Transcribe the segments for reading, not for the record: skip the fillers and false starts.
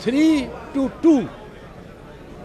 3 to 2।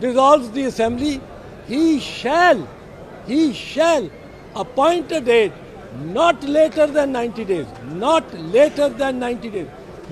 dissolves the assembly, he shall appoint a date not later than 90 days, not later than 90 days।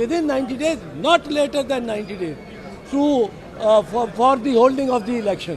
within 90 days, not later than 90 days to for the holding of the election।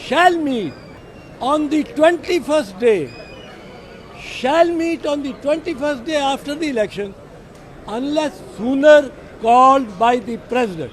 shall meet on the 21st day, shall meet on the 21st day after the election unless sooner called by the president।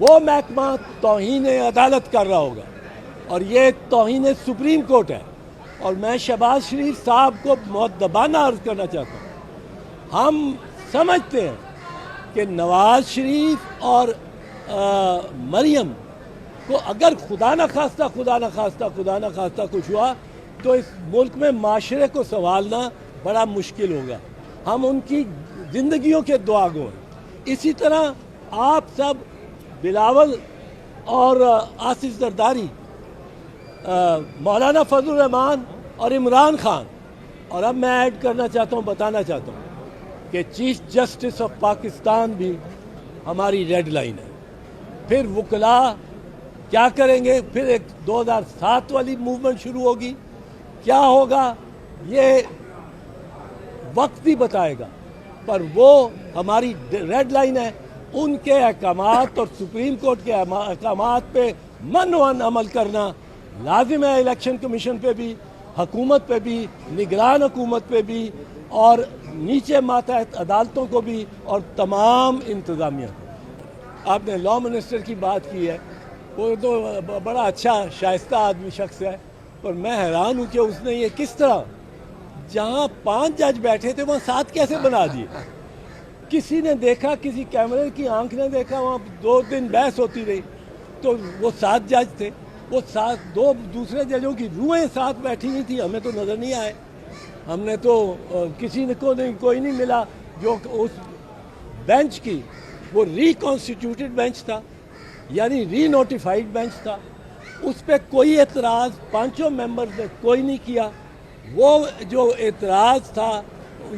وہ محکمہ توہین عدالت کر رہا ہوگا، اور یہ توہین سپریم کورٹ ہے۔ اور میں شہباز شریف صاحب کو مؤدبانہ عرض کرنا چاہتا ہوں، ہم سمجھتے ہیں کہ نواز شریف اور مریم کو اگر خدا نہ خواستہ کچھ ہوا تو اس ملک میں معاشرے کو سنبھالنا بڑا مشکل ہوگا۔ ہم ان کی زندگیوں کے دعا گو ہیں۔ اسی طرح آپ سب بلاول اور آصف زرداری، مولانا فضل الرحمان اور عمران خان، اور اب میں ایڈ کرنا چاہتا ہوں، بتانا چاہتا ہوں کہ چیف جسٹس آف پاکستان بھی ہماری ریڈ لائن ہے۔ پھر وکلاء کیا کریں گے؟ پھر ایک 2007 والی موومنٹ شروع ہوگی، کیا ہوگا یہ وقت ہی بتائے گا، پر وہ ہماری ریڈ لائن ہے۔ ان کے احکامات اور سپریم کورٹ کے احکامات پہ منوان عمل کرنا لازم ہے، الیکشن کمیشن پہ بھی، حکومت پہ بھی، نگران حکومت پہ بھی، اور نیچے ماتحت عدالتوں کو بھی، اور تمام انتظامیہ کو۔ آپ نے لا منسٹر کی بات کی ہے، وہ تو بڑا اچھا شائستہ آدمی شخص ہے، پر میں حیران ہوں کہ اس نے یہ کس طرح، جہاں 5 جج بیٹھے تھے وہاں 7 کیسے بنا دیے؟ کسی نے دیکھا، کسی کیمرے کی آنکھ نے دیکھا، وہاں 2 دن بحث ہوتی رہی، تو وہ 7 جج تھے، وہ 2 دوسرے ججوں کی روحیں ساتھ بیٹھی ہوئی تھی، ہمیں تو نظر نہیں آئے۔ ہم نے تو کسی کو کوئی نہیں ملا جو اس بینچ کی، وہ ریکانسٹیٹیوٹڈ بینچ تھا، یعنی ری نوٹیفائڈ بینچ تھا، اس پہ کوئی اعتراض 5 ممبرز نے کوئی نہیں کیا۔ وہ جو اعتراض تھا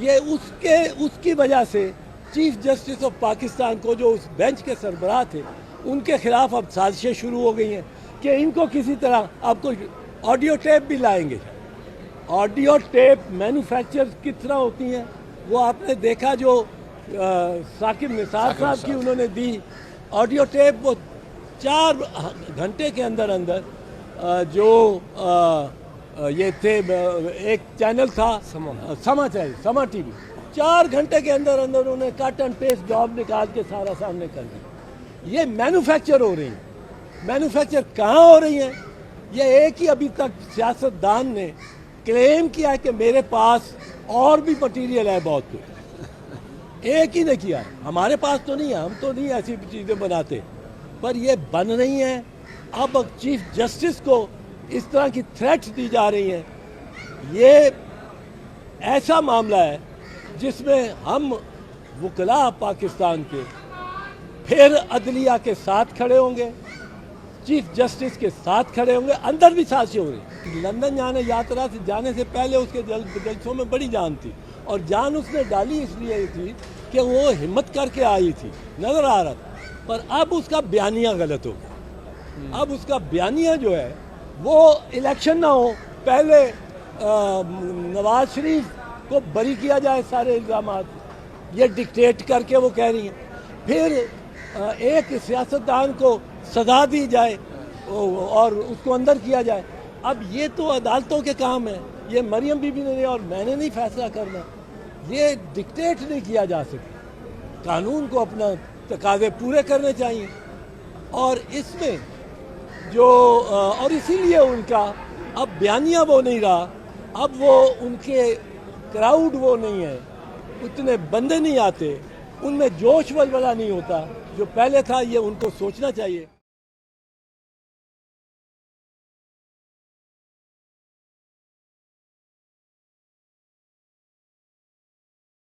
یہ اس کی وجہ سے چیف جسٹس آف پاکستان کو، جو اس بینچ کے سربراہ تھے، ان کے خلاف اب سازشیں شروع ہو گئی ہیں کہ ان کو کسی طرح اب کوئی آڈیو ٹیپ بھی لائیں گے۔ آڈیو ٹیپ مینوفیکچر کس طرح ہوتی ہیں وہ آپ نے دیکھا، جو ثاقب نثار صاحب کی انہوں نے دی آڈیو ٹیپ، وہ 4 گھنٹے کے اندر جو یہ تھے، ایک چینل تھا سما ٹی وی، 4 گھنٹے کے اندر انہوں نے کٹ اینڈ پیسٹ جاب نکال کے سارا سامنے کر دی۔ یہ مینوفیکچر ہو رہی ہیں۔ مینوفیکچر کہاں ہو رہی ہیں؟ یہ ایک ہی ابھی تک سیاستدان نے کلیم کیا ہے کہ میرے پاس اور بھی مٹیریل ہے بہت کچھ، ایک ہی نے کیا ہے، ہمارے پاس تو نہیں ہے، ہم تو نہیں ایسی چیزیں بناتے، پر یہ بن رہی ہیں۔ اب چیف جسٹس کو اس طرح کی تھریٹس دی جا رہی ہیں۔ یہ ایسا معاملہ ہے جس میں ہم وکلاء پاکستان کے پھر عدلیہ کے ساتھ کھڑے ہوں گے، چیف جسٹس کے ساتھ کھڑے ہوں گے۔ اندر بھی سازشیں ہو رہی، لندن یاترا سے جانے سے پہلے اس کے جلسوں میں بڑی جان تھی، اور جان اس نے ڈالی اس لیے تھی کہ وہ ہمت کر کے آئی تھی، نظر آ رہا تھا، پر اب اس کا بیانیہ غلط ہو گیا۔ اب اس کا بیانیہ جو ہے وہ الیکشن نہ ہو، پہلے نواز شریف کو بری کیا جائے سارے الزامات، یہ ڈکٹیٹ کر کے وہ کہہ رہی ہیں، پھر ایک سیاستدان کو سزا دی جائے اور اس کو اندر کیا جائے۔ اب یہ تو عدالتوں کے کام ہے، یہ مریم بی بی نے اور میں نے نہیں فیصلہ کرنا، یہ ڈکٹیٹ نہیں کیا جا سکتا۔ قانون کو اپنا تقاضے پورے کرنے چاہیے، اور اس میں اور اسی لیے ان کا اب بیانیہ وہ نہیں رہا، اب وہ ان کے کراؤڈ وہ نہیں ہے، اتنے بندے نہیں آتے، ان میں جوش ولولہ نہیں ہوتا جو پہلے تھا۔ یہ ان کو سوچنا چاہیے۔